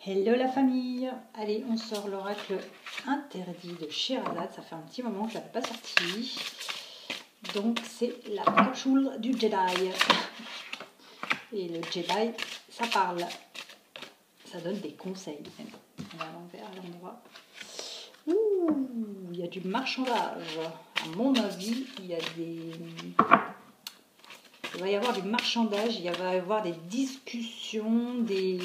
Hello la famille. Allez, on sort l'oracle interdit de Scheherazade. Ça fait un petit moment que je ne l'avais pas sorti. Donc c'est la cochoule du Jedi. Et le Jedi, ça parle. Ça donne des conseils. On va à l'envers, à l'endroit. Ouh, il y a du marchandage. À mon avis, il va y avoir du marchandage, il va y avoir des discussions, des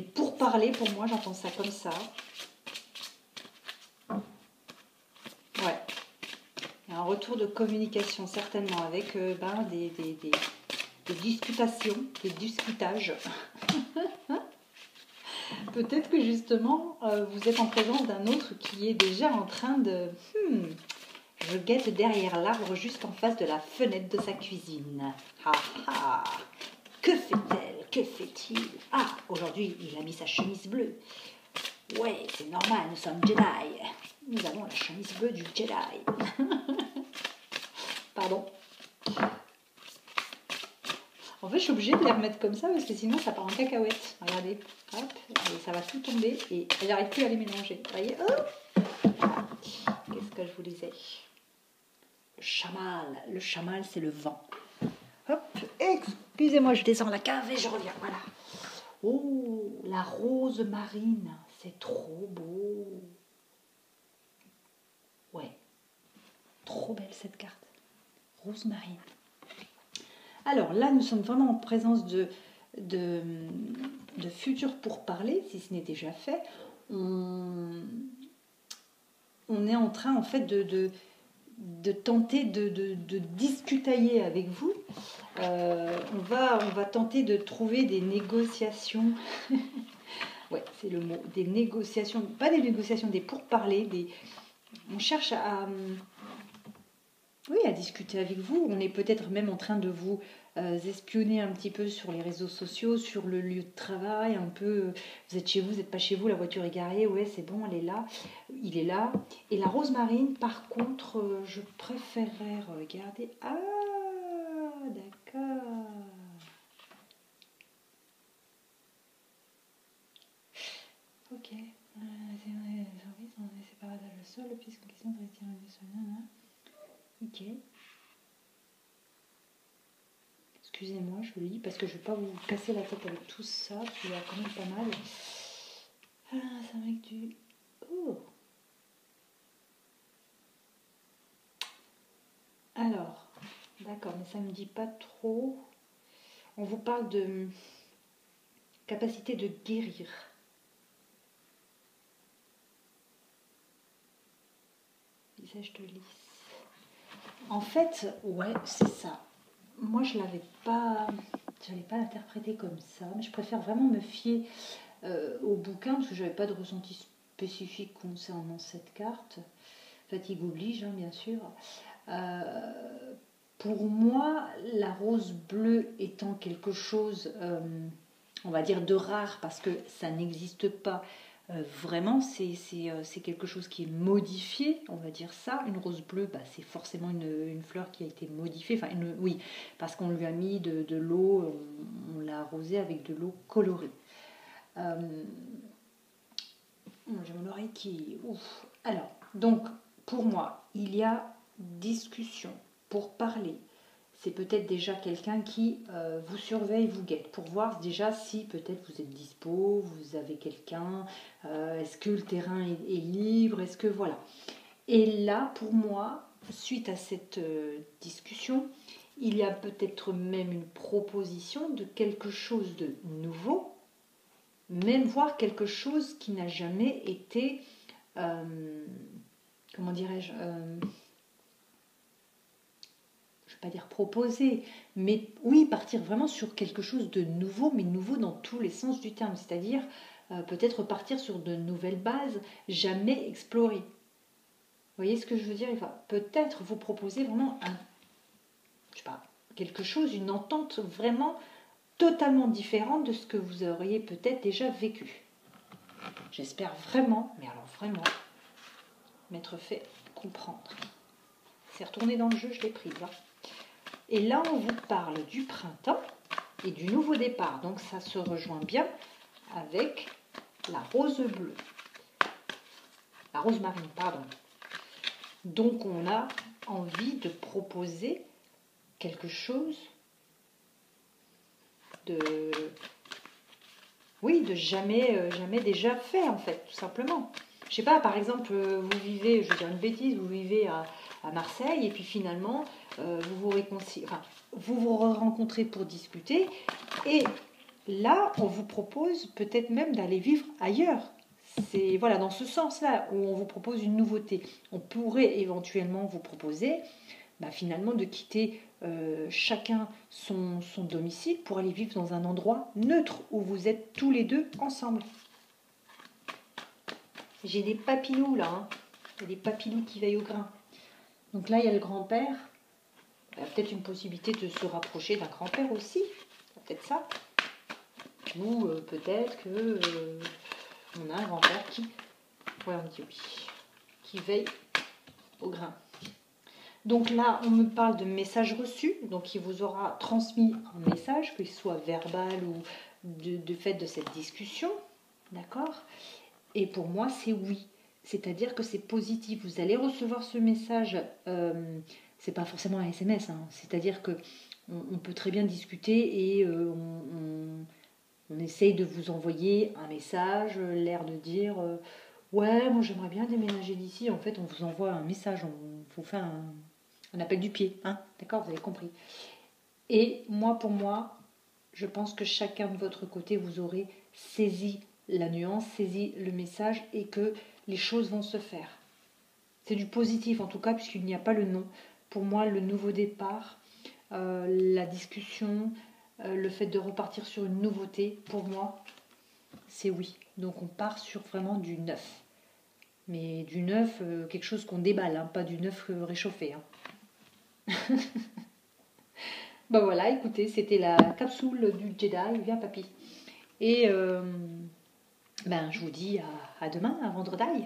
pourparlers pour moi, j'entends ça comme ça. Ouais. Il y a un retour de communication certainement avec des discutations, des discutages. Peut-être que justement vous êtes en présence d'un autre qui est déjà en train de... je guette derrière l'arbre juste en face de la fenêtre de sa cuisine. Ah ah. Que fait-elle? Que fait-il? Ah, aujourd'hui, il a mis sa chemise bleue. Ouais, c'est normal, nous sommes Jedi. Nous avons la chemise bleue du Jedi. Pardon. En fait, je suis obligée de les remettre comme ça parce que sinon, ça part en cacahuète. Regardez, hop, et ça va tout tomber et elle n'arrive plus à les mélanger. Vous voyez? Oh, voilà. Qu'est-ce que je vous disais? Le chamal. Le chamal, c'est le vent. Hop, excusez-moi, je descends la cave et je reviens, voilà. Oh, la rose marine, c'est trop beau. Ouais, trop belle cette carte. Rose marine. Alors là, nous sommes vraiment en présence de futurs pourparlers, si ce n'est déjà fait. On est en train, en fait, de tenter de discutailler avec vous. On va tenter de trouver des négociations. Ouais, c'est le mot. Des négociations, pas des négociations, des pourparlers. On cherche à discuter avec vous. On est peut-être même en train de vous espionner un petit peu sur les réseaux sociaux, sur le lieu de travail, un peu. Vous êtes chez vous, vous n'êtes pas chez vous, la voiture est garée, ouais, c'est bon, elle est là, il est là. Et la rose marine, par contre, je préférerais regarder. Ah, d'accord. Ok. Les services sont séparés le sol, puisqu'en question de retirer le sol. Ok. Excusez-moi, je lis parce que je ne vais pas vous casser la tête avec tout ça, il y a quand même pas mal. Ah, c'est avec du... Oh. Alors, d'accord, mais ça ne me dit pas trop. On vous parle de capacité de guérir. Visage de lys. En fait, ouais, c'est ça. Moi, je l'avais pas interprété comme ça, mais je préfère vraiment me fier au bouquin parce que je n'avais pas de ressenti spécifique concernant cette carte. Fatigue oblige, hein, bien sûr. Pour moi, la rose bleue étant quelque chose, on va dire, de rare parce que ça n'existe pas vraiment, c'est quelque chose qui est modifié, on va dire ça. Une rose bleue, bah, c'est forcément une fleur qui a été modifiée. Enfin, oui, parce qu'on lui a mis de l'eau, on l'a arrosée avec de l'eau colorée. J'ai mon oreille qui... Ouf. Alors, donc, pour moi, il y a discussion pour parler. C'est peut-être déjà quelqu'un qui vous surveille, vous guette, pour voir déjà si peut-être vous êtes dispo, vous avez quelqu'un, est-ce que le terrain est libre, est-ce que voilà. Et là, pour moi, suite à cette discussion, il y a peut-être même une proposition de quelque chose de nouveau, même voir quelque chose qui n'a jamais été, comment dirais-je, je ne vais pas dire proposer, mais oui, partir vraiment sur quelque chose de nouveau, mais nouveau dans tous les sens du terme, c'est-à-dire peut-être partir sur de nouvelles bases, jamais explorées. Vous voyez ce que je veux dire? Il va peut-être vous proposer vraiment je sais pas, quelque chose, une entente vraiment totalement différente de ce que vous auriez peut-être déjà vécu. J'espère vraiment, mais alors vraiment, m'être fait comprendre. C'est retourné dans le jeu, je l'ai prise. Hein. Et là, on vous parle du printemps et du nouveau départ. Donc, ça se rejoint bien avec la rose bleue. La rose marine, pardon. Donc on a envie de proposer quelque chose de jamais déjà fait en fait, tout simplement. Je sais pas, par exemple, vous vivez, je veux dire une bêtise, vous vivez à Marseille et puis finalement vous vous rencontrez pour discuter et là on vous propose peut-être même d'aller vivre ailleurs. C'est voilà dans ce sens-là où on vous propose une nouveauté. On pourrait éventuellement vous proposer finalement de quitter chacun son domicile pour aller vivre dans un endroit neutre où vous êtes tous les deux ensemble. J'ai des papillous là, hein. Il y a des papillous qui veillent au grain. Donc là, il y a le grand-père. Il y a peut-être une possibilité de se rapprocher d'un grand-père aussi. Peut-être ça. Ou peut-être que on a un grand-père qui... Ouais, on dit oui. Qui veille au grain. Donc là, on me parle de message reçu. Donc il vous aura transmis un message, qu'il soit verbal ou de fait de cette discussion. D'accord ? Et pour moi, c'est oui. C'est-à-dire que c'est positif. Vous allez recevoir ce message. C'est pas forcément un SMS. Hein. C'est-à-dire que on peut très bien discuter et on essaye de vous envoyer un message, l'air de dire ouais, moi j'aimerais bien déménager d'ici. En fait, on vous envoie un message. On vous fait un appel du pied. Hein. D'accord, vous avez compris. Et moi, pour moi, je pense que chacun de votre côté, vous aurez saisi la nuance, saisi le message et que les choses vont se faire. C'est du positif en tout cas puisqu'il n'y a pas le non. Pour moi, le nouveau départ, la discussion, le fait de repartir sur une nouveauté, pour moi, c'est oui. Donc on part sur vraiment du neuf. Mais du neuf, quelque chose qu'on déballe, hein, pas du neuf réchauffé. Hein. Ben voilà, écoutez, c'était la capsule du Jedi. Viens papy. Et je vous dis à demain, à vendredi.